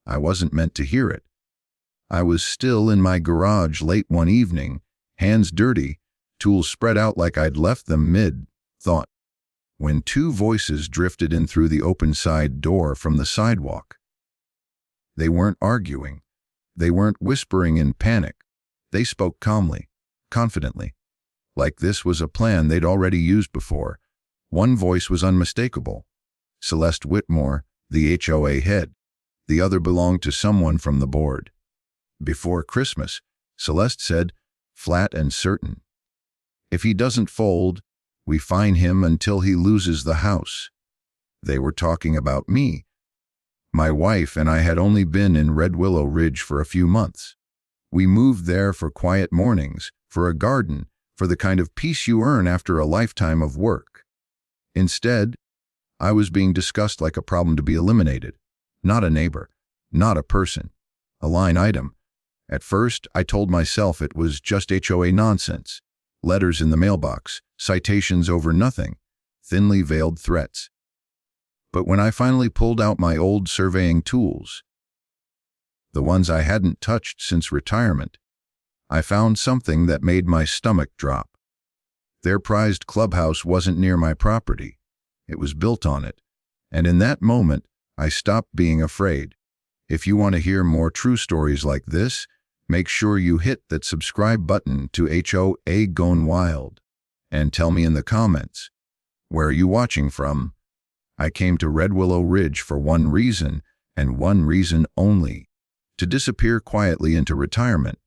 I wasn't meant to hear it. I was still in my garage late one evening, hands dirty, tools spread out like I'd left them mid-thought, when two voices drifted in through the open side door from the sidewalk. They weren't arguing. They weren't whispering in panic. They spoke calmly, confidently, like this was a plan they'd already used before. One voice was unmistakable. Celeste Whitmore, the HOA head. The other belonged to someone from the board. Before Christmas, Celeste said, flat and certain, "If he doesn't fold, we fine him until he loses the house." They were talking about me. My wife and I had only been in Red Willow Ridge for a few months. We moved there for quiet mornings, for a garden, for the kind of peace you earn after a lifetime of work. Instead, I was being discussed like a problem to be eliminated. Not a neighbor, not a person, a line item. At first, I told myself it was just HOA nonsense. Letters in the mailbox, citations over nothing, thinly veiled threats. But when I finally pulled out my old surveying tools, the ones I hadn't touched since retirement, I found something that made my stomach drop. Their prized clubhouse wasn't near my property. It was built on it. And in that moment, I stopped being afraid. If you want to hear more true stories like this, make sure you hit that subscribe button to HOA Gone Wild. And tell me in the comments, where are you watching from? I came to Red Willow Ridge for one reason, and one reason only: to disappear quietly into retirement.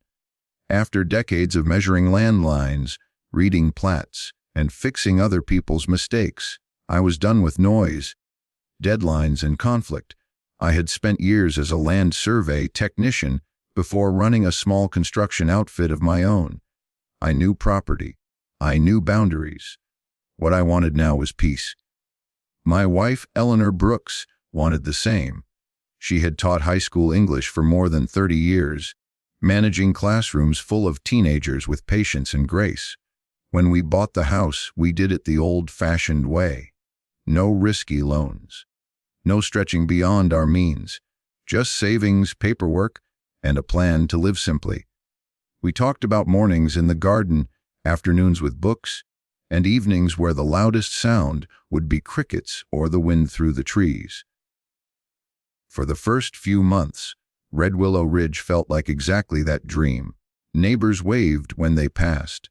After decades of measuring landlines, reading plats, and fixing other people's mistakes, I was done with noise, deadlines, and conflict. I had spent years as a land survey technician before running a small construction outfit of my own. I knew property. I knew boundaries. What I wanted now was peace. My wife, Eleanor Brooks, wanted the same. She had taught high school English for more than 30 years, managing classrooms full of teenagers with patience and grace. When we bought the house, we did it the old-fashioned way. No risky loans. No stretching beyond our means. Just savings, paperwork, and a plan to live simply. We talked about mornings in the garden, afternoons with books, and evenings where the loudest sound would be crickets or the wind through the trees. For the first few months, Red Willow Ridge felt like exactly that dream. Neighbors waved when they passed.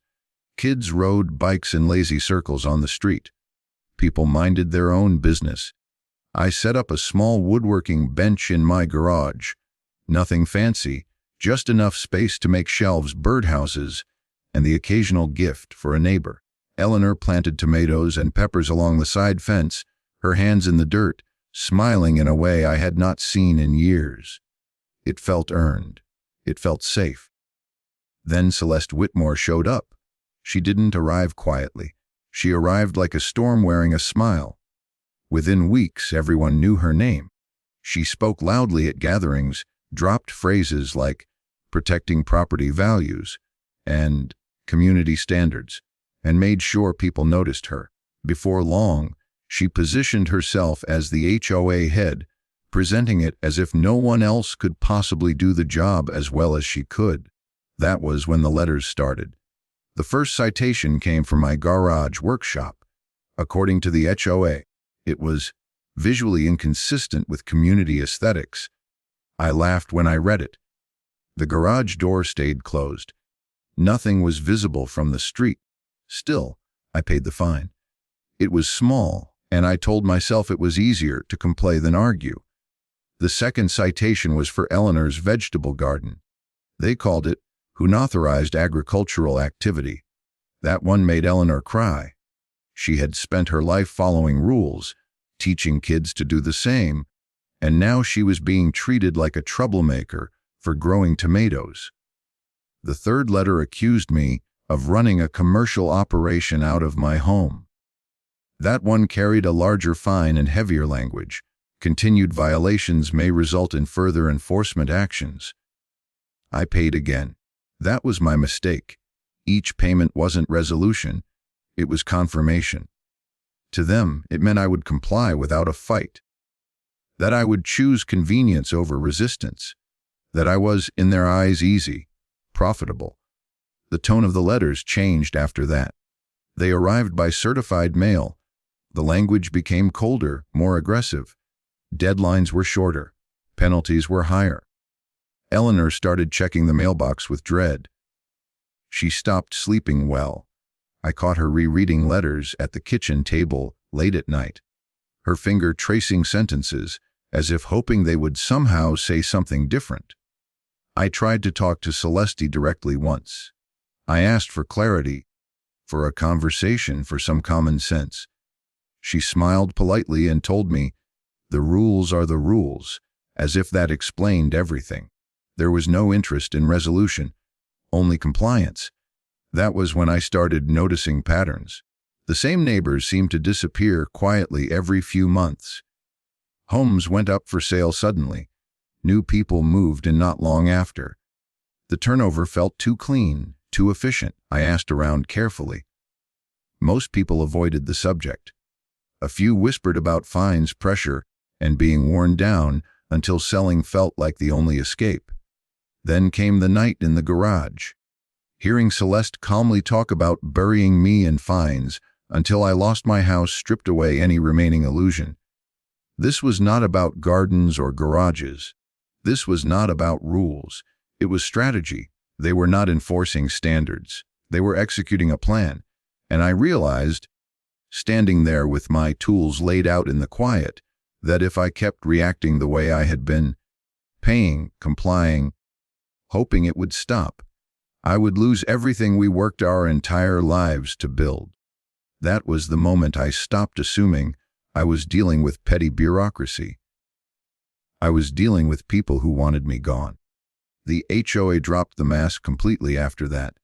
Kids rode bikes in lazy circles on the street. People minded their own business. I set up a small woodworking bench in my garage. Nothing fancy, just enough space to make shelves, birdhouses, and the occasional gift for a neighbor. Eleanor planted tomatoes and peppers along the side fence, her hands in the dirt, smiling in a way I had not seen in years. It felt earned. It felt safe. Then Celeste Whitmore showed up. She didn't arrive quietly. She arrived like a storm wearing a smile. Within weeks, everyone knew her name. She spoke loudly at gatherings, dropped phrases like protecting property values and community standards, and made sure people noticed her. Before long, she positioned herself as the HOA head, presenting it as if no one else could possibly do the job as well as she could. That was when the letters started. The first citation came from my garage workshop. According to the HOA, it was visually inconsistent with community aesthetics. I laughed when I read it. The garage door stayed closed. Nothing was visible from the street. Still, I paid the fine. It was small, and I told myself it was easier to comply than argue. The second citation was for Eleanor's vegetable garden. They called it unauthorized agricultural activity. That one made Eleanor cry. She had spent her life following rules, teaching kids to do the same, and now she was being treated like a troublemaker for growing tomatoes. The third letter accused me of running a commercial operation out of my home. That one carried a larger fine and heavier language. Continued violations may result in further enforcement actions. I paid again. That was my mistake. Each payment wasn't resolution, it was confirmation. To them, it meant I would comply without a fight. that I would choose convenience over resistance, that I was, in their eyes, easy, profitable. The tone of the letters changed after that. They arrived by certified mail. The language became colder, more aggressive. Deadlines were shorter. Penalties were higher. Eleanor started checking the mailbox with dread. She stopped sleeping well. I caught her rereading letters at the kitchen table late at night, her finger tracing sentences as if hoping they would somehow say something different. I tried to talk to Celeste directly once. I asked for clarity, for a conversation, for some common sense. She smiled politely and told me, "The rules are the rules," as if that explained everything. There was no interest in resolution, only compliance. That was when I started noticing patterns. The same neighbors seemed to disappear quietly every few months. Homes went up for sale suddenly. New people moved in not long after. The turnover felt too clean, too efficient. I asked around carefully. Most people avoided the subject. A few whispered about fines, pressure, and being worn down until selling felt like the only escape. Then came the night in the garage. Hearing Celeste calmly talk about burying me in fines until I lost my house, stripped away any remaining illusion. This was not about gardens or garages. This was not about rules. It was strategy. They were not enforcing standards. They were executing a plan. And I realized, standing there with my tools laid out in the quiet, that if I kept reacting the way I had been, paying, complying, hoping it would stop, I would lose everything we worked our entire lives to build. That was the moment I stopped assuming I was dealing with petty bureaucracy. I was dealing with people who wanted me gone. The HOA dropped the mask completely after that.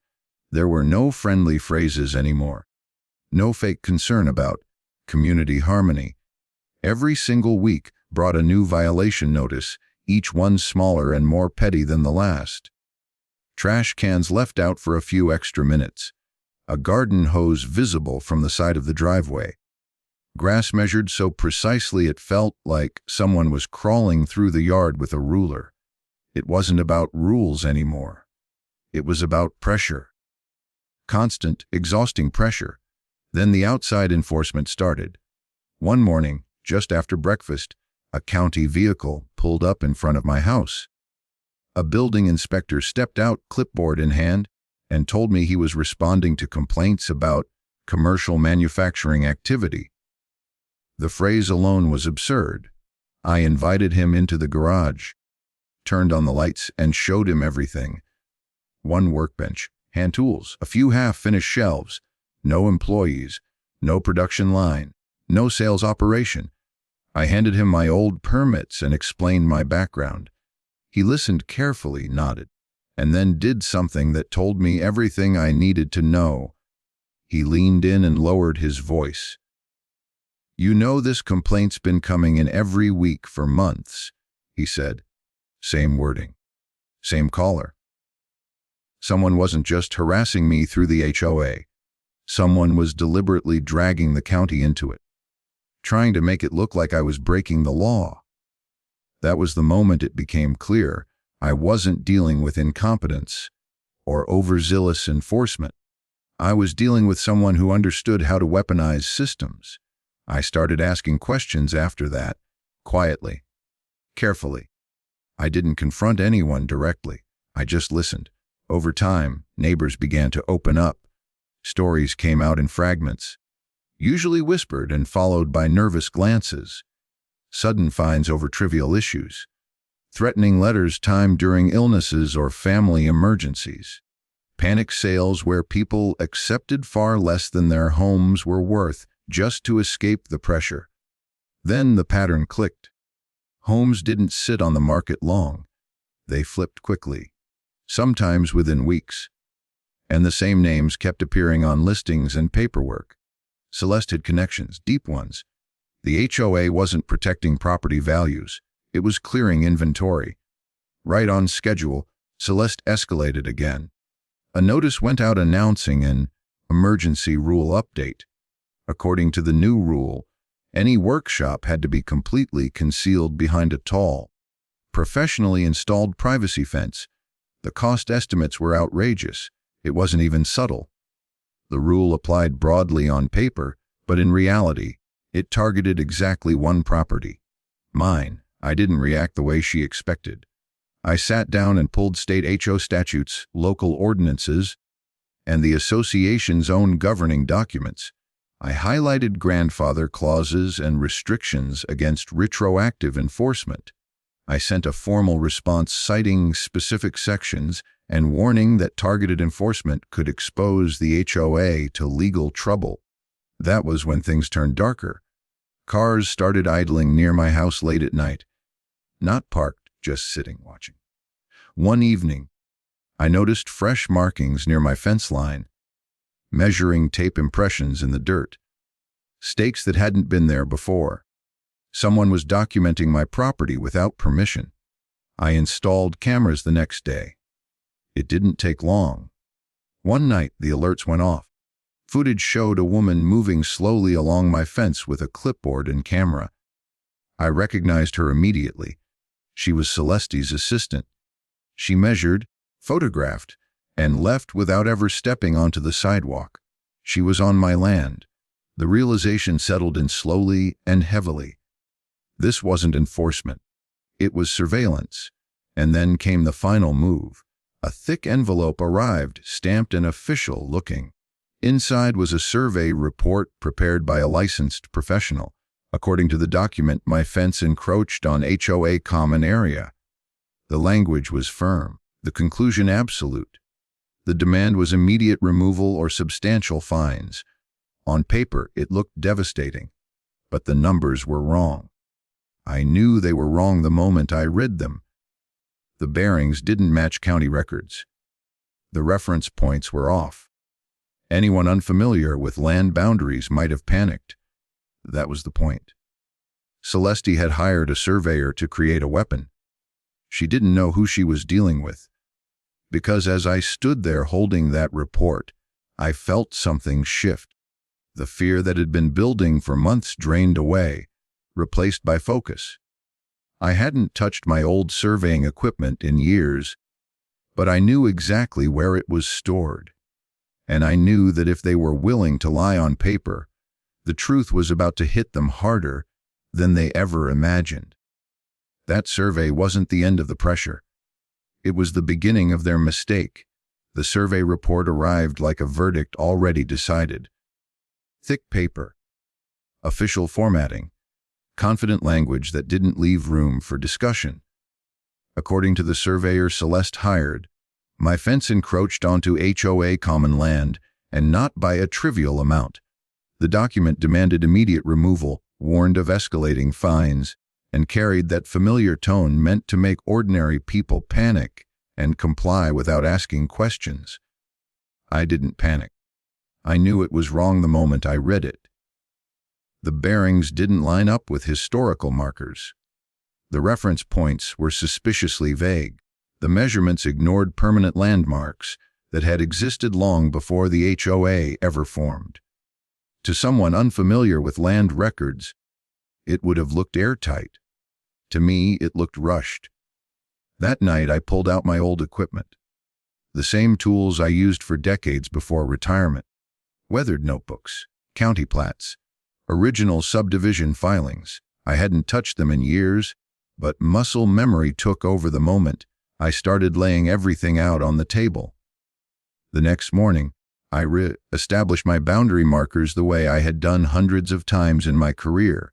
There were no friendly phrases anymore. No fake concern about community harmony. Every single week brought a new violation notice, each one smaller and more petty than the last. Trash cans left out for a few extra minutes. A garden hose visible from the side of the driveway. Grass measured so precisely it felt like someone was crawling through the yard with a ruler. It wasn't about rules anymore. It was about pressure. Constant, exhausting pressure. Then the outside enforcement started. One morning, just after breakfast, a county vehicle pulled up in front of my house. A building inspector stepped out, clipboard in hand, and told me he was responding to complaints about commercial manufacturing activity. The phrase alone was absurd. I invited him into the garage, turned on the lights, and showed him everything. One workbench, hand tools, a few half-finished shelves, no employees, no production line, no sales operation. I handed him my old permits and explained my background. He listened carefully, nodded, and then did something that told me everything I needed to know. He leaned in and lowered his voice. "You know this complaint's been coming in every week for months," he said. Same wording. Same caller. Someone wasn't just harassing me through the HOA. Someone was deliberately dragging the county into it, trying to make it look like I was breaking the law. That was the moment it became clear I wasn't dealing with incompetence or overzealous enforcement. I was dealing with someone who understood how to weaponize systems. I started asking questions after that, quietly, carefully. I didn't confront anyone directly. I just listened. Over time, neighbors began to open up. Stories came out in fragments, usually whispered and followed by nervous glances. Sudden fines over trivial issues. Threatening letters timed during illnesses or family emergencies. Panic sales where people accepted far less than their homes were worth just to escape the pressure. Then the pattern clicked. Homes didn't sit on the market long. They flipped quickly, sometimes within weeks. And the same names kept appearing on listings and paperwork. Celeste had connections, deep ones. The HOA wasn't protecting property values. It was clearing inventory. Right on schedule, Celeste escalated again. A notice went out announcing an emergency rule update. According to the new rule, Any workshop had to be completely concealed behind a tall, professionally installed privacy fence. The cost estimates were outrageous. It wasn't even subtle. The rule applied broadly on paper, but in reality, it targeted exactly one property. Mine. I didn't react the way she expected. I sat down and pulled state HO statutes, local ordinances, and the association's own governing documents. I highlighted grandfather clauses and restrictions against retroactive enforcement. I sent a formal response citing specific sections and warning that targeted enforcement could expose the HOA to legal trouble. That was when things turned darker. Cars started idling near my house late at night. Not parked, just sitting watching. One evening, I noticed fresh markings near my fence line, measuring tape impressions in the dirt, stakes that hadn't been there before. Someone was documenting my property without permission. I installed cameras the next day. It didn't take long. One night, the alerts went off. Footage showed a woman moving slowly along my fence with a clipboard and camera. I recognized her immediately. She was Celeste's assistant. She measured, photographed, and left without ever stepping onto the sidewalk. She was on my land. The realization settled in slowly and heavily. This wasn't enforcement. It was surveillance. And then came the final move. A thick envelope arrived, stamped and official-looking. Inside was a survey report prepared by a licensed professional. According to the document, my fence encroached on HOA common area. The language was firm, the conclusion absolute. The demand was immediate removal or substantial fines. On paper, it looked devastating, but the numbers were wrong. I knew they were wrong the moment I read them. The bearings didn't match county records. The reference points were off. Anyone unfamiliar with land boundaries might have panicked. That was the point. Celeste had hired a surveyor to create a weapon. She didn't know who she was dealing with. Because as I stood there holding that report, I felt something shift. The fear that had been building for months drained away, replaced by focus. I hadn't touched my old surveying equipment in years, but I knew exactly where it was stored. And I knew that if they were willing to lie on paper, the truth was about to hit them harder than they ever imagined. That survey wasn't the end of the pressure. It was the beginning of their mistake. The survey report arrived like a verdict already decided. Thick paper, official formatting, confident language that didn't leave room for discussion. According to the surveyor Celeste hired, my fence encroached onto HOA common land, and not by a trivial amount. The document demanded immediate removal, warned of escalating fines, and carried that familiar tone meant to make ordinary people panic and comply without asking questions. I didn't panic. I knew it was wrong the moment I read it. The bearings didn't line up with historical markers. The reference points were suspiciously vague. The measurements ignored permanent landmarks that had existed long before the HOA ever formed. To someone unfamiliar with land records, it would have looked airtight. To me, it looked rushed. That night, I pulled out my old equipment. The same tools I used for decades before retirement. Weathered notebooks, county plats, original subdivision filings. I hadn't touched them in years, but muscle memory took over the moment I started laying everything out on the table. The next morning, I re-established my boundary markers the way I had done hundreds of times in my career.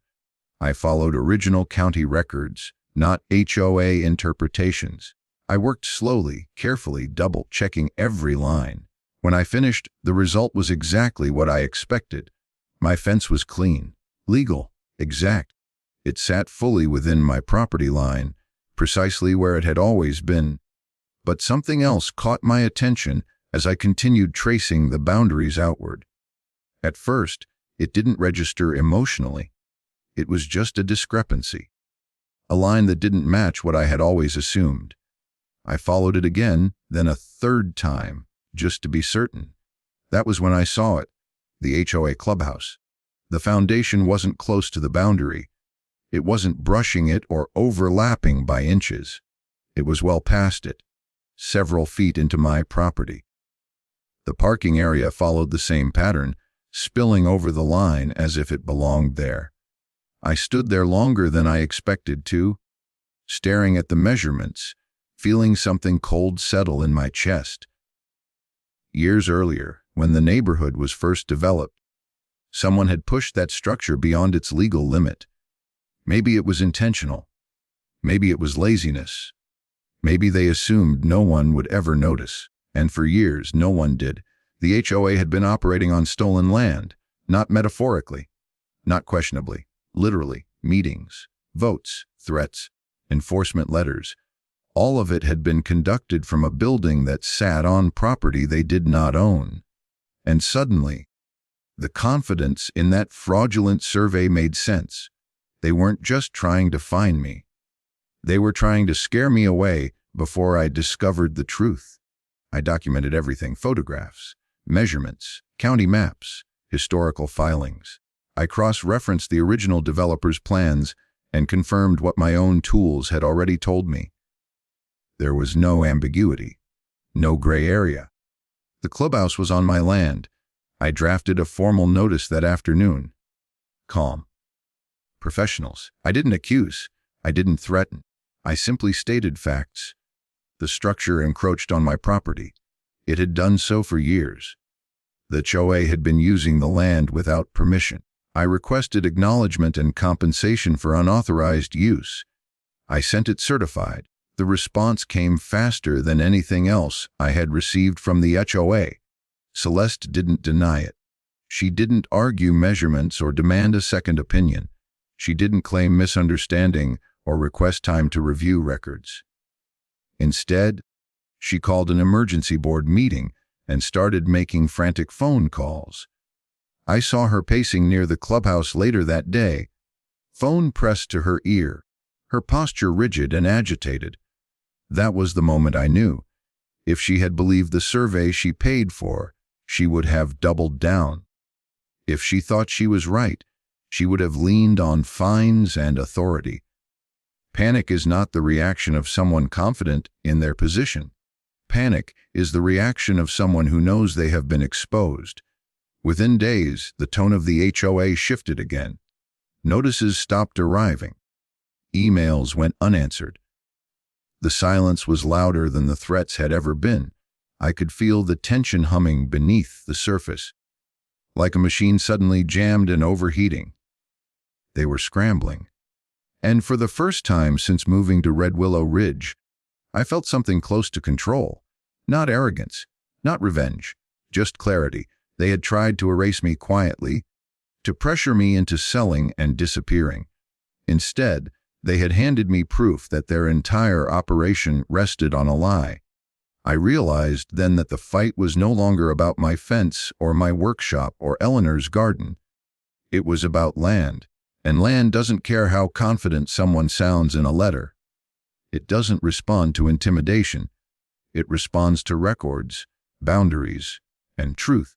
I followed original county records, not HOA interpretations. I worked slowly, carefully, double-checking every line. When I finished, the result was exactly what I expected. My fence was clean, legal, exact. It sat fully within my property line, precisely where it had always been. But something else caught my attention as I continued tracing the boundaries outward. At first, it didn't register emotionally. It was just a discrepancy, a line that didn't match what I had always assumed. I followed it again, then a third time, just to be certain. That was when I saw it, the HOA clubhouse. The foundation wasn't close to the boundary. It wasn't brushing it or overlapping by inches. It was well past it, several feet into my property. The parking area followed the same pattern, spilling over the line as if it belonged there. I stood there longer than I expected to, staring at the measurements, feeling something cold settle in my chest. Years earlier, when the neighborhood was first developed, someone had pushed that structure beyond its legal limit. Maybe it was intentional. Maybe it was laziness. Maybe they assumed no one would ever notice. And for years, no one did. The HOA had been operating on stolen land, not metaphorically, not questionably, literally. Meetings, votes, threats, enforcement letters. All of it had been conducted from a building that sat on property they did not own. And suddenly, the confidence in that fraudulent survey made sense. They weren't just trying to find me. They were trying to scare me away before I discovered the truth. I documented everything: photographs, measurements, county maps, historical filings. I cross-referenced the original developer's plans and confirmed what my own tools had already told me. There was no ambiguity, no gray area. The clubhouse was on my land. I drafted a formal notice that afternoon. Calm. Professionals. I didn't accuse. I didn't threaten. I simply stated facts. The structure encroached on my property. It had done so for years. The HOA had been using the land without permission. I requested acknowledgement and compensation for unauthorized use. I sent it certified. The response came faster than anything else I had received from the HOA. Celeste didn't deny it. She didn't argue measurements or demand a second opinion. She didn't claim misunderstanding or request time to review records. Instead, she called an emergency board meeting and started making frantic phone calls. I saw her pacing near the clubhouse later that day, phone pressed to her ear, her posture rigid and agitated. That was the moment I knew. If she had believed the survey she paid for, she would have doubled down. If she thought she was right, she would have leaned on fines and authority. Panic is not the reaction of someone confident in their position. Panic is the reaction of someone who knows they have been exposed. Within days, the tone of the HOA shifted again. Notices stopped arriving. Emails went unanswered. The silence was louder than the threats had ever been. I could feel the tension humming beneath the surface, like a machine suddenly jammed and overheating. They were scrambling. And for the first time since moving to Red Willow Ridge, I felt something close to control. Not arrogance, not revenge, just clarity. They had tried to erase me quietly, to pressure me into selling and disappearing. Instead, they had handed me proof that their entire operation rested on a lie. I realized then that the fight was no longer about my fence or my workshop or Eleanor's garden. It was about land, and land doesn't care how confident someone sounds in a letter. It doesn't respond to intimidation. It responds to records, boundaries, and truth.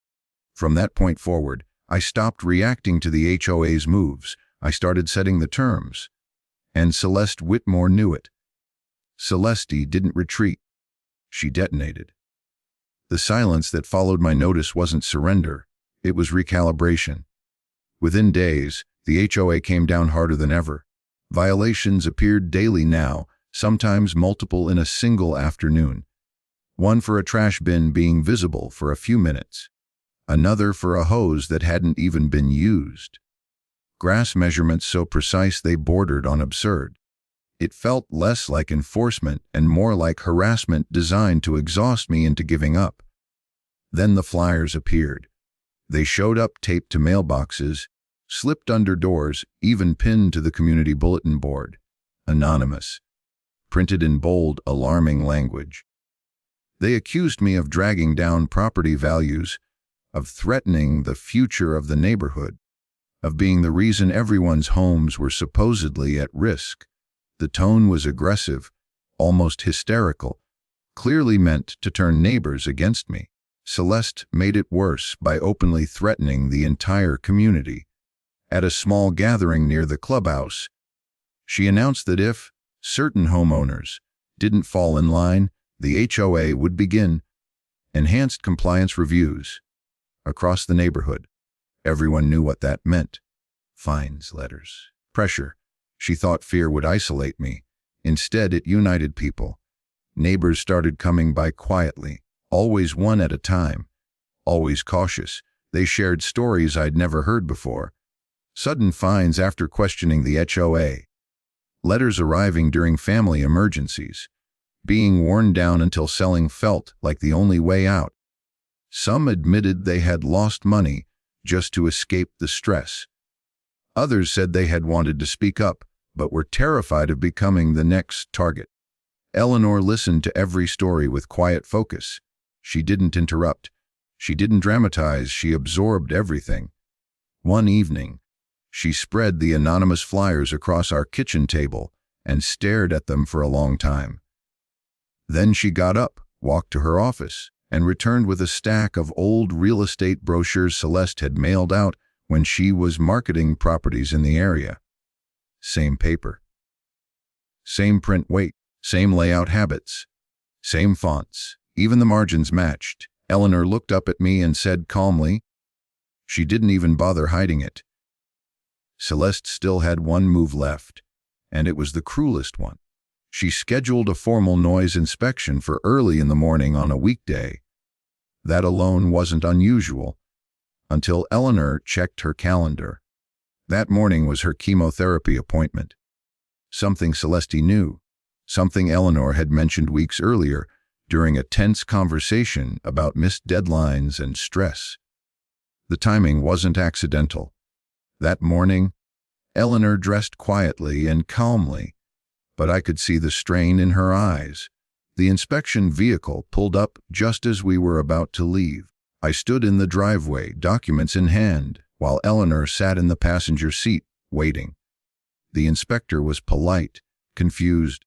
From that point forward, I stopped reacting to the HOA's moves. I started setting the terms. And Celeste Whitmore knew it. Celeste didn't retreat. She detonated. The silence that followed my notice wasn't surrender. It was recalibration. Within days, the HOA came down harder than ever. Violations appeared daily now, sometimes multiple in a single afternoon. One for a trash bin being visible for a few minutes. Another for a hose that hadn't even been used. Grass measurements so precise they bordered on absurd. It felt less like enforcement and more like harassment designed to exhaust me into giving up. Then the flyers appeared. They showed up taped to mailboxes, slipped under doors, even pinned to the community bulletin board. Anonymous. Printed in bold, alarming language. They accused me of dragging down property values, of threatening the future of the neighborhood, of being the reason everyone's homes were supposedly at risk. The tone was aggressive, almost hysterical, clearly meant to turn neighbors against me. Celeste made it worse by openly threatening the entire community. At a small gathering near the clubhouse, she announced that if certain homeowners didn't fall in line, the HOA would begin enhanced compliance reviews across the neighborhood. Everyone knew what that meant. Fines, letters, pressure. She thought fear would isolate me. Instead, it united people. Neighbors started coming by quietly, always one at a time, always cautious. They shared stories I'd never heard before. Sudden fines after questioning the HOA. Letters arriving during family emergencies. Being worn down until selling felt like the only way out. Some admitted they had lost money just to escape the stress. Others said they had wanted to speak up, but were terrified of becoming the next target. Eleanor listened to every story with quiet focus. She didn't interrupt. She didn't dramatize. She absorbed everything. One evening, she spread the anonymous flyers across our kitchen table and stared at them for a long time. Then she got up, walked to her office, and returned with a stack of old real estate brochures Celeste had mailed out when she was marketing properties in the area. Same paper. Same print weight. Same layout habits. Same fonts. Even the margins matched. Eleanor looked up at me and said calmly, she didn't even bother hiding it, Celeste still had one move left, and it was the cruelest one. She scheduled a formal noise inspection for early in the morning on a weekday. That alone wasn't unusual, until Eleanor checked her calendar. That morning was her chemotherapy appointment. Something Celeste knew, something Eleanor had mentioned weeks earlier during a tense conversation about missed deadlines and stress. The timing wasn't accidental. That morning, Eleanor dressed quietly and calmly, but I could see the strain in her eyes. The inspection vehicle pulled up just as we were about to leave. I stood in the driveway, documents in hand, while Eleanor sat in the passenger seat, waiting. The inspector was polite, confused,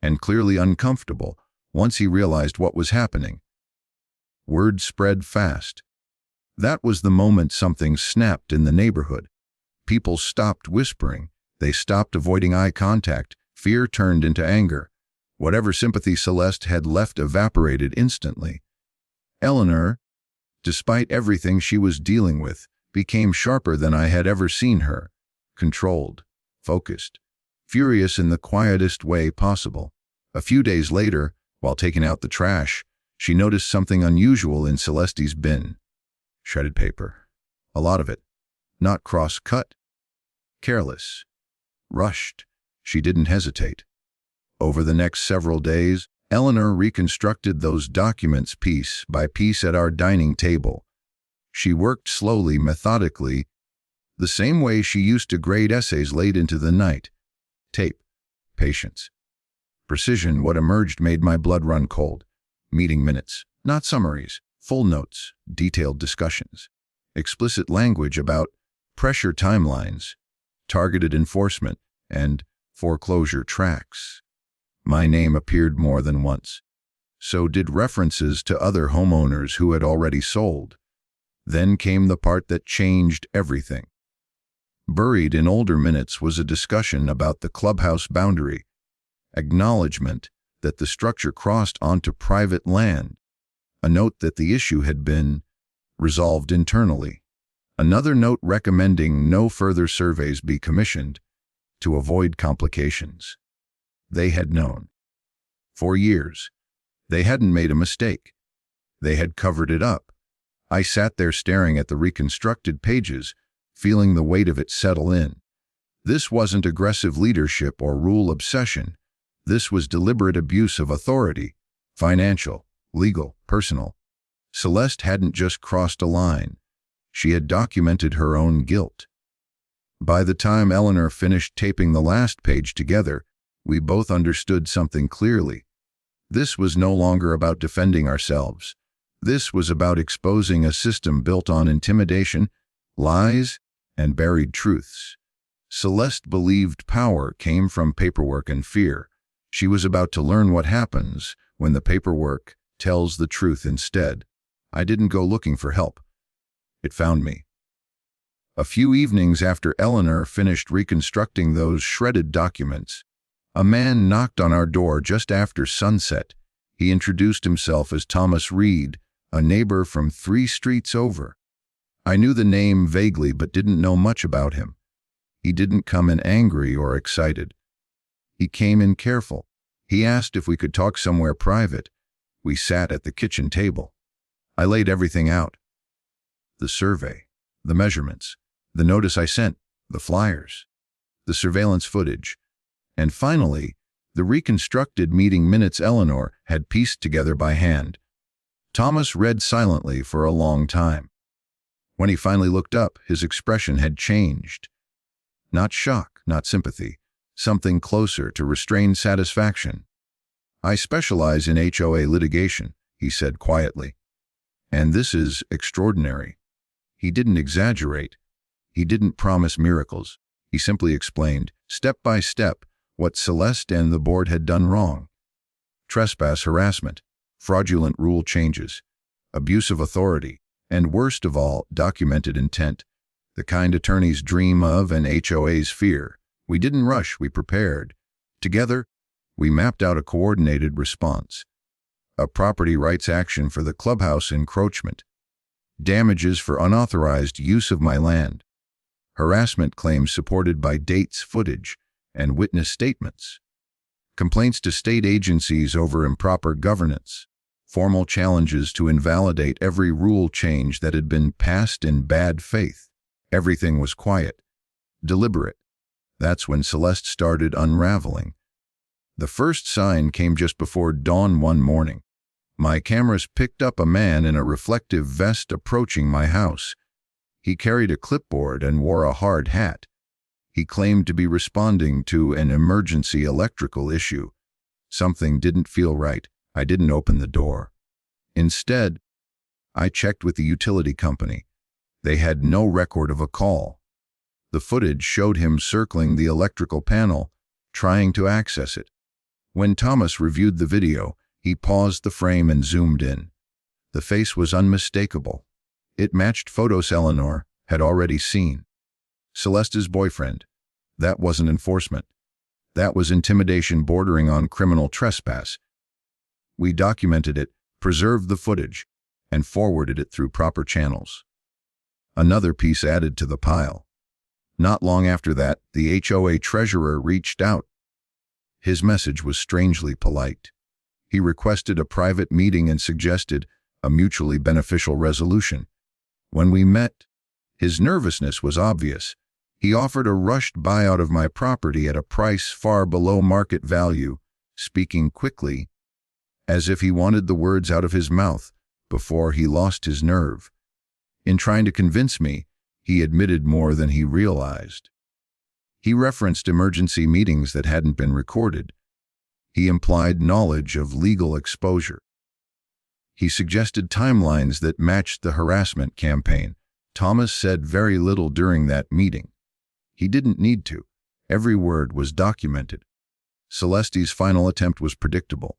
and clearly uncomfortable once he realized what was happening. Word spread fast. That was the moment something snapped in the neighborhood. People stopped whispering. They stopped avoiding eye contact. Fear turned into anger. Whatever sympathy Celeste had left evaporated instantly. Eleanor, despite everything she was dealing with, became sharper than I had ever seen her. Controlled, focused, furious in the quietest way possible. A few days later, while taking out the trash, she noticed something unusual in Celeste's bin. Shredded paper. A lot of it. Not cross-cut. Careless. Rushed. She didn't hesitate. Over the next several days, Eleanor reconstructed those documents piece by piece at our dining table. She worked slowly, methodically, the same way she used to grade essays late into the night. Tape. Patience. Precision. What emerged made my blood run cold. Meeting minutes. Not summaries. Full notes. Detailed discussions. Explicit language about pressure timelines, targeted enforcement, and foreclosure tracks. My name appeared more than once. So did references to other homeowners who had already sold. Then came the part that changed everything. Buried in older minutes was a discussion about the clubhouse boundary, acknowledgement that the structure crossed onto private land, a note that the issue had been resolved internally. Another note recommending no further surveys be commissioned to avoid complications. They had known. For years, they hadn't made a mistake. They had covered it up. I sat there staring at the reconstructed pages, feeling the weight of it settle in. This wasn't aggressive leadership or rule obsession. This was deliberate abuse of authority, financial, legal, personal. Celeste hadn't just crossed a line. She had documented her own guilt. By the time Eleanor finished taping the last page together, we both understood something clearly. This was no longer about defending ourselves. This was about exposing a system built on intimidation, lies, and buried truths. Celeste believed power came from paperwork and fear. She was about to learn what happens when the paperwork tells the truth instead. I didn't go looking for help. It found me. A few evenings after Eleanor finished reconstructing those shredded documents, a man knocked on our door just after sunset. He introduced himself as Thomas Reed, a neighbor from 3 streets over. I knew the name vaguely but didn't know much about him. He didn't come in angry or excited. He came in careful. He asked if we could talk somewhere private. We sat at the kitchen table. I laid everything out. The survey, the measurements, the notice I sent, the flyers, the surveillance footage, and finally, the reconstructed meeting minutes Eleanor had pieced together by hand. Thomas read silently for a long time. When he finally looked up, his expression had changed. Not shock, not sympathy, something closer to restrained satisfaction. "I specialize in HOA litigation," he said quietly. "And this is extraordinary." He didn't exaggerate. He didn't promise miracles. He simply explained, step by step, what Celeste and the board had done wrong. Trespass, harassment, fraudulent rule changes, abuse of authority, and worst of all, documented intent, the kind attorneys dream of and HOAs fear. We didn't rush, we prepared. Together, we mapped out a coordinated response. A property rights action for the clubhouse encroachment, damages for unauthorized use of my land, harassment claims supported by dates, footage, and witness statements, complaints to state agencies over improper governance, formal challenges to invalidate every rule change that had been passed in bad faith. Everything was quiet, deliberate. That's when Celeste started unraveling. The first sign came just before dawn one morning. My cameras picked up a man in a reflective vest approaching my house. He carried a clipboard and wore a hard hat. He claimed to be responding to an emergency electrical issue. Something didn't feel right. I didn't open the door. Instead, I checked with the utility company. They had no record of a call. The footage showed him circling the electrical panel, trying to access it. When Thomas reviewed the video, he paused the frame and zoomed in. The face was unmistakable. It matched photos Eleanor had already seen. Celeste's boyfriend. That wasn't enforcement. That was intimidation bordering on criminal trespass. We documented it, preserved the footage, and forwarded it through proper channels. Another piece added to the pile. Not long after that, the HOA treasurer reached out. His message was strangely polite. He requested a private meeting and suggested a mutually beneficial resolution. When we met, his nervousness was obvious. He offered a rushed buyout of my property at a price far below market value, speaking quickly, as if he wanted the words out of his mouth before he lost his nerve. In trying to convince me, he admitted more than he realized. He referenced emergency meetings that hadn't been recorded. He implied knowledge of legal exposure. He suggested timelines that matched the harassment campaign. Thomas said very little during that meeting. He didn't need to. Every word was documented. Celeste's final attempt was predictable.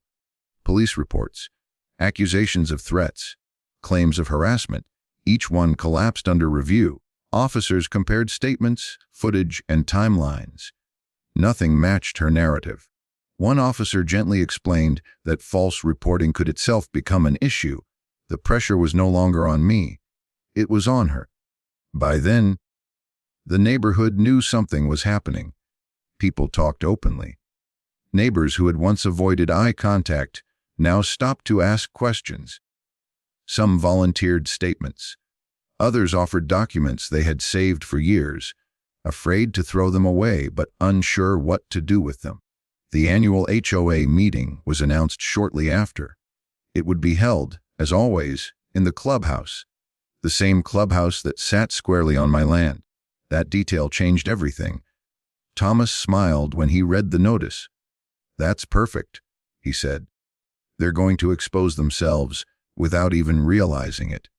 Police reports, accusations of threats, claims of harassment, each one collapsed under review. Officers compared statements, footage, and timelines. Nothing matched her narrative. One officer gently explained that false reporting could itself become an issue. The pressure was no longer on me. It was on her. By then, the neighborhood knew something was happening. People talked openly. Neighbors who had once avoided eye contact now stopped to ask questions. Some volunteered statements. Others offered documents they had saved for years, afraid to throw them away but unsure what to do with them. The annual HOA meeting was announced shortly after. It would be held, as always, in the clubhouse, the same clubhouse that sat squarely on my land. That detail changed everything. Thomas smiled when he read the notice. "That's perfect," he said. "They're going to expose themselves without even realizing it."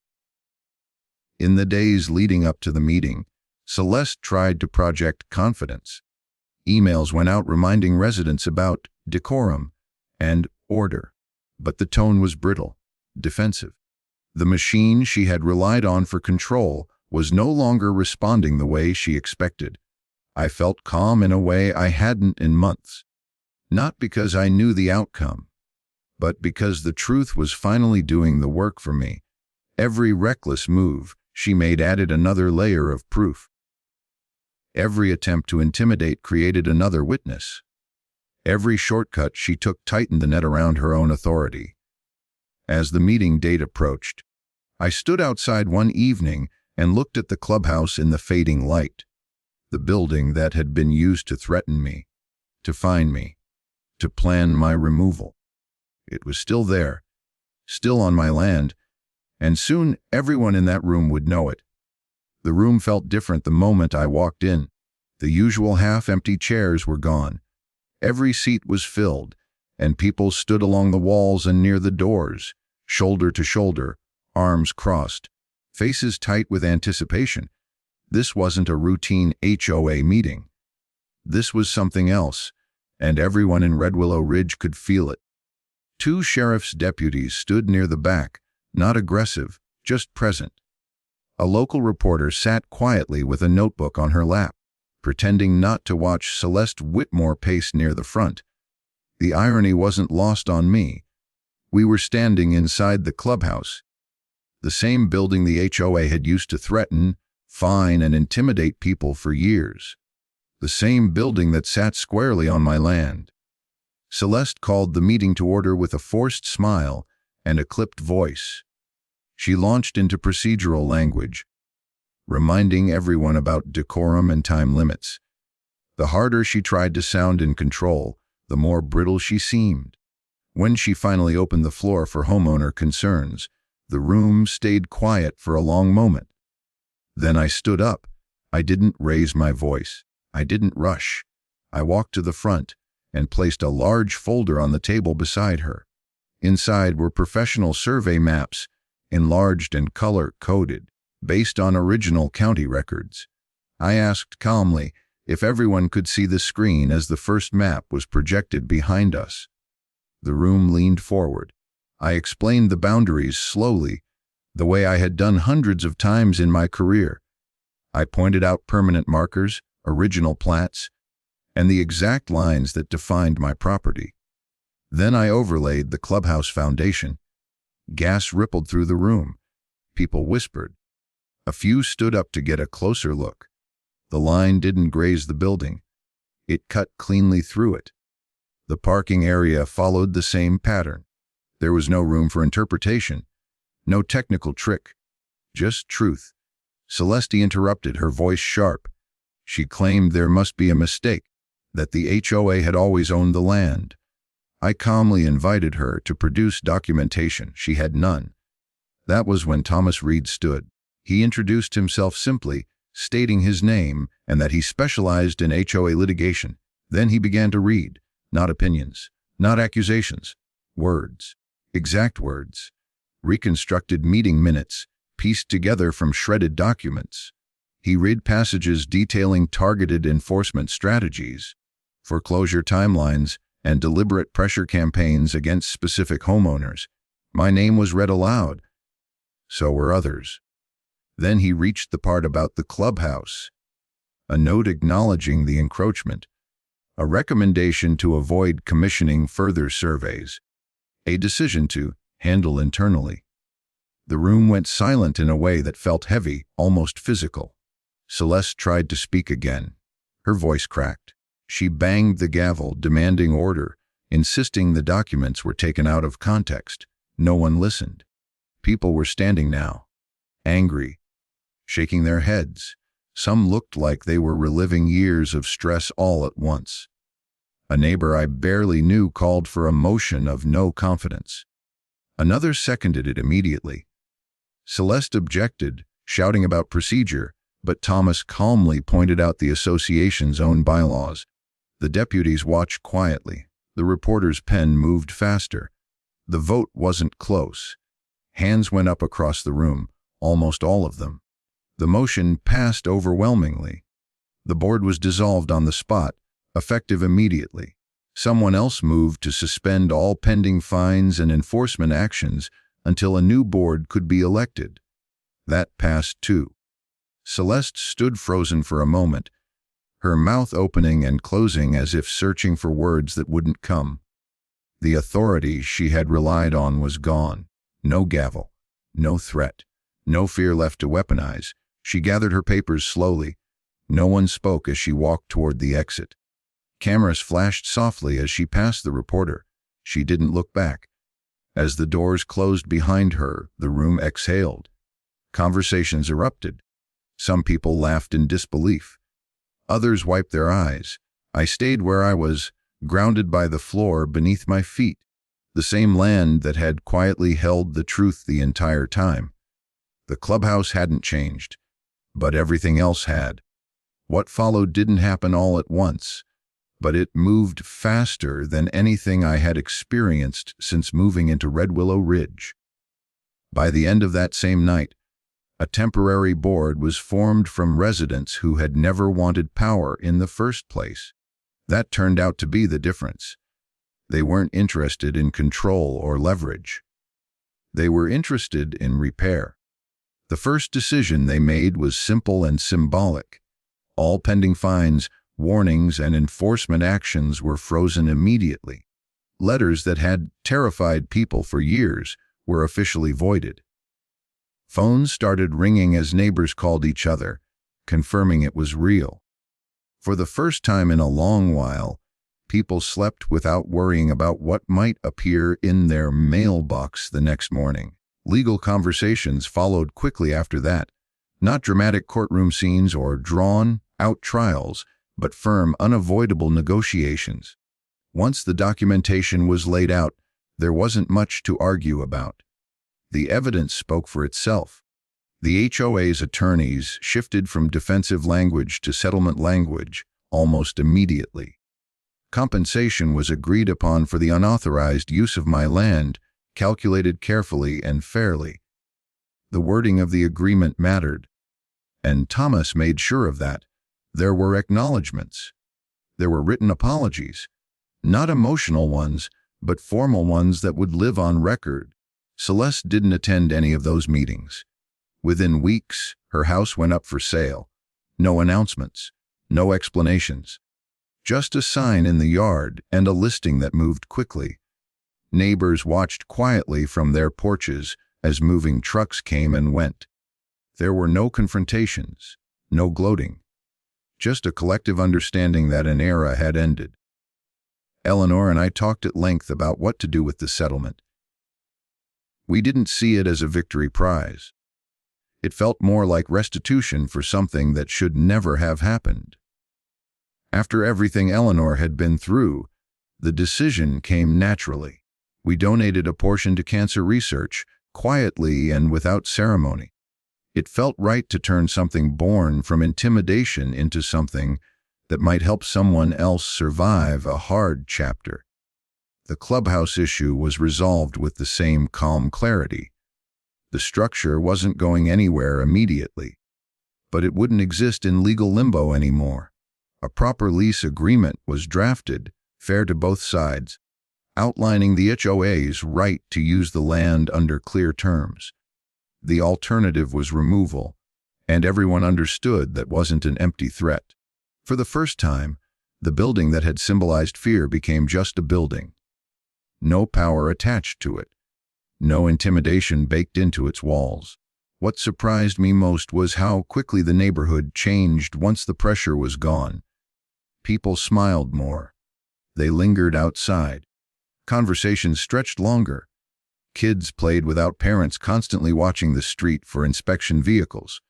In the days leading up to the meeting, Celeste tried to project confidence. Emails went out reminding residents about decorum and order, but the tone was brittle, defensive. The machine she had relied on for control was no longer responding the way she expected. I felt calm in a way I hadn't in months. Not because I knew the outcome, but because the truth was finally doing the work for me. Every reckless move she made added another layer of proof. Every attempt to intimidate created another witness. Every shortcut she took tightened the net around her own authority. As the meeting date approached, I stood outside one evening and looked at the clubhouse in the fading light. The building that had been used to threaten me, to find me, to plan my removal. It was still there, still on my land, and soon everyone in that room would know it. The room felt different the moment I walked in. The usual half-empty chairs were gone. Every seat was filled, and people stood along the walls and near the doors, shoulder to shoulder, arms crossed, faces tight with anticipation. This wasn't a routine HOA meeting. This was something else, and everyone in Red Willow Ridge could feel it. 2 sheriff's deputies stood near the back, not aggressive, just present. A local reporter sat quietly with a notebook on her lap, pretending not to watch Celeste Whitmore pace near the front. The irony wasn't lost on me. We were standing inside the clubhouse, the same building the HOA had used to threaten, fine, and intimidate people for years. The same building that sat squarely on my land. Celeste called the meeting to order with a forced smile and a clipped voice. She launched into procedural language, reminding everyone about decorum and time limits. The harder she tried to sound in control, the more brittle she seemed. When she finally opened the floor for homeowner concerns, the room stayed quiet for a long moment. Then I stood up. I didn't raise my voice. I didn't rush. I walked to the front and placed a large folder on the table beside her. Inside were professional survey maps, enlarged and color-coded, based on original county records. I asked calmly if everyone could see the screen as the first map was projected behind us. The room leaned forward. I explained the boundaries slowly, the way I had done hundreds of times in my career. I pointed out permanent markers, original plats, and the exact lines that defined my property. Then I overlaid the clubhouse foundation. Gas rippled through the room. People whispered. A few stood up to get a closer look. The line didn't graze the building. It cut cleanly through it. The parking area followed the same pattern. There was no room for interpretation, no technical trick, just truth. Celeste interrupted, her voice sharp. She claimed there must be a mistake, that the HOA had always owned the land. I calmly invited her to produce documentation. She had none. That was when Thomas Reed stood. He introduced himself simply, stating his name and that he specialized in HOA litigation. Then he began to read, not opinions, not accusations, words, exact words, reconstructed meeting minutes, pieced together from shredded documents. He read passages detailing targeted enforcement strategies, foreclosure timelines, and deliberate pressure campaigns against specific homeowners. My name was read aloud. So were others. Then he reached the part about the clubhouse. A note acknowledging the encroachment. A recommendation to avoid commissioning further surveys. A decision to handle internally. The room went silent in a way that felt heavy, almost physical. Celeste tried to speak again. Her voice cracked. She banged the gavel, demanding order, insisting the documents were taken out of context. No one listened. People were standing now, angry, shaking their heads. Some looked like they were reliving years of stress all at once. A neighbor I barely knew called for a motion of no confidence. Another seconded it immediately. Celeste objected, shouting about procedure, but Thomas calmly pointed out the association's own bylaws. The deputies watched quietly. The reporter's pen moved faster. The vote wasn't close. Hands went up across the room, almost all of them. The motion passed overwhelmingly. The board was dissolved on the spot, effective immediately. Someone else moved to suspend all pending fines and enforcement actions until a new board could be elected. That passed too. Celeste stood frozen for a moment, her mouth opening and closing as if searching for words that wouldn't come. The authority she had relied on was gone. No gavel, no threat, no fear left to weaponize. She gathered her papers slowly. No one spoke as she walked toward the exit. Cameras flashed softly as she passed the reporter. She didn't look back. As the doors closed behind her, the room exhaled. Conversations erupted. Some people laughed in disbelief. Others wiped their eyes. I stayed where I was, grounded by the floor beneath my feet, the same land that had quietly held the truth the entire time. The clubhouse hadn't changed, but everything else had. What followed didn't happen all at once, but it moved faster than anything I had experienced since moving into Red Willow Ridge. By the end of that same night, a temporary board was formed from residents who had never wanted power in the first place. That turned out to be the difference. They weren't interested in control or leverage. They were interested in repair. The first decision they made was simple and symbolic. All pending fines, warnings, and enforcement actions were frozen immediately. Letters that had terrified people for years were officially voided. Phones started ringing as neighbors called each other, confirming it was real. For the first time in a long while, people slept without worrying about what might appear in their mailbox the next morning. Legal conversations followed quickly after that, not dramatic courtroom scenes or drawn-out trials, but firm, unavoidable negotiations. Once the documentation was laid out, there wasn't much to argue about. The evidence spoke for itself. The HOA's attorneys shifted from defensive language to settlement language almost immediately. Compensation was agreed upon for the unauthorized use of my land, calculated carefully and fairly. The wording of the agreement mattered, and Thomas made sure of that. There were acknowledgments. There were written apologies, not emotional ones, but formal ones that would live on record. Celeste didn't attend any of those meetings. Within weeks, her house went up for sale. No announcements, no explanations. Just a sign in the yard and a listing that moved quickly. Neighbors watched quietly from their porches as moving trucks came and went. There were no confrontations, no gloating. Just a collective understanding that an era had ended. Eleanor and I talked at length about what to do with the settlement. We didn't see it as a victory prize. It felt more like restitution for something that should never have happened. After everything Eleanor had been through, the decision came naturally. We donated a portion to cancer research, quietly and without ceremony. It felt right to turn something born from intimidation into something that might help someone else survive a hard chapter. The clubhouse issue was resolved with the same calm clarity. The structure wasn't going anywhere immediately, but it wouldn't exist in legal limbo anymore. A proper lease agreement was drafted, fair to both sides, outlining the HOA's right to use the land under clear terms. The alternative was removal, and everyone understood that wasn't an empty threat. For the first time, the building that had symbolized fear became just a building. No power attached to it. No intimidation baked into its walls. What surprised me most was how quickly the neighborhood changed once the pressure was gone. People smiled more. They lingered outside. Conversations stretched longer. Kids played without parents constantly watching the street for inspection vehicles.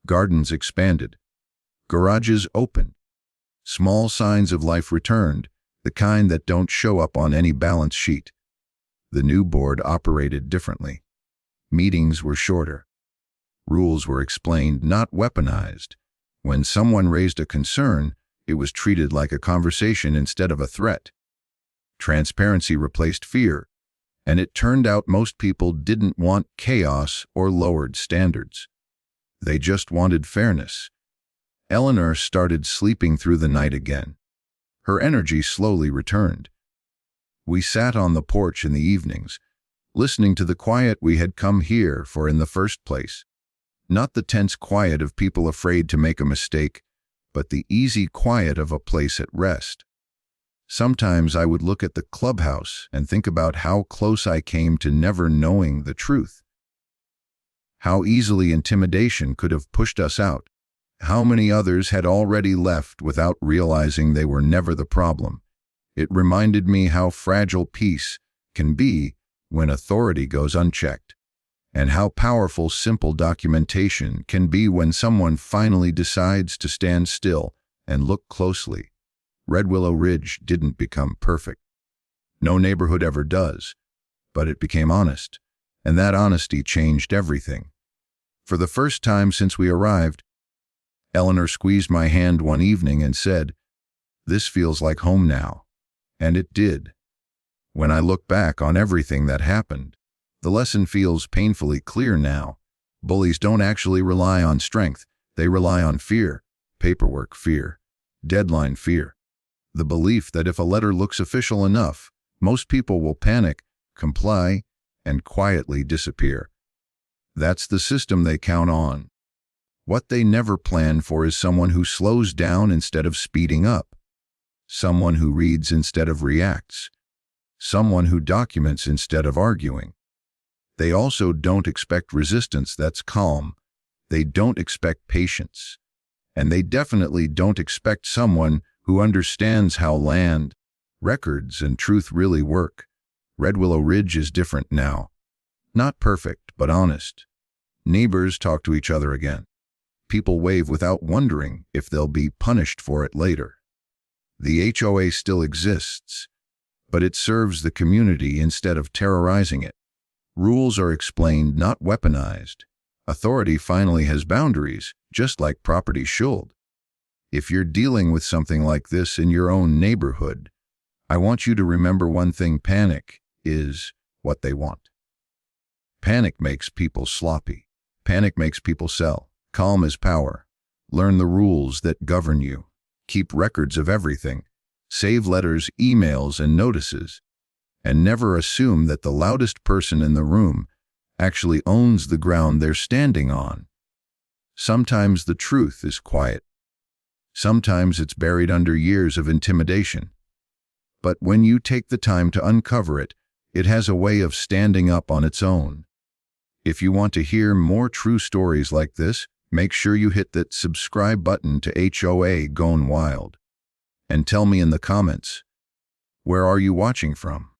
Gardens expanded. Garages opened. Small signs of life returned, the kind that don't show up on any balance sheet. The new board operated differently. Meetings were shorter. Rules were explained, not weaponized. When someone raised a concern, it was treated like a conversation instead of a threat. Transparency replaced fear, and it turned out most people didn't want chaos or lowered standards. They just wanted fairness. Eleanor started sleeping through the night again. Her energy slowly returned. We sat on the porch in the evenings, listening to the quiet we had come here for in the first place. Not the tense quiet of people afraid to make a mistake, but the easy quiet of a place at rest. Sometimes I would look at the Clubhouse and think about how close I came to never knowing the truth. How easily intimidation could have pushed us out. How many others had already left without realizing they were never the problem. It reminded me how fragile peace can be when authority goes unchecked, and how powerful simple documentation can be when someone finally decides to stand still and look closely. Red Willow Ridge didn't become perfect. No neighborhood ever does, but it became honest, and that honesty changed everything. For the first time since we arrived, Eleanor squeezed my hand one evening and said, "This feels like home now." And it did. When I look back on everything that happened, the lesson feels painfully clear now. Bullies don't actually rely on strength. They rely on fear, paperwork fear, deadline fear. The belief that if a letter looks official enough, most people will panic, comply, and quietly disappear. That's the system they count on. What they never plan for is someone who slows down instead of speeding up, someone who reads instead of reacts, someone who documents instead of arguing. They also don't expect resistance that's calm. They don't expect patience. And they definitely don't expect someone who understands how land, records, and truth really work. Red Willow Ridge is different now. Not perfect, but honest. Neighbors talk to each other again. People wave without wondering if they'll be punished for it later. The HOA still exists, but it serves the community instead of terrorizing it. Rules are explained, not weaponized. Authority finally has boundaries, just like property should. If you're dealing with something like this in your own neighborhood, I want you to remember one thing: panic is what they want. Panic makes people sloppy. Panic makes people sell. Calm is power. Learn the rules that govern you. Keep records of everything. Save letters, emails, and notices. And never assume that the loudest person in the room actually owns the ground they're standing on. Sometimes the truth is quiet. Sometimes it's buried under years of intimidation. But when you take the time to uncover it, it has a way of standing up on its own. If you want to hear more true stories like this, make sure you hit that subscribe button to HOA Gone Wild. And tell me in the comments, where are you watching from?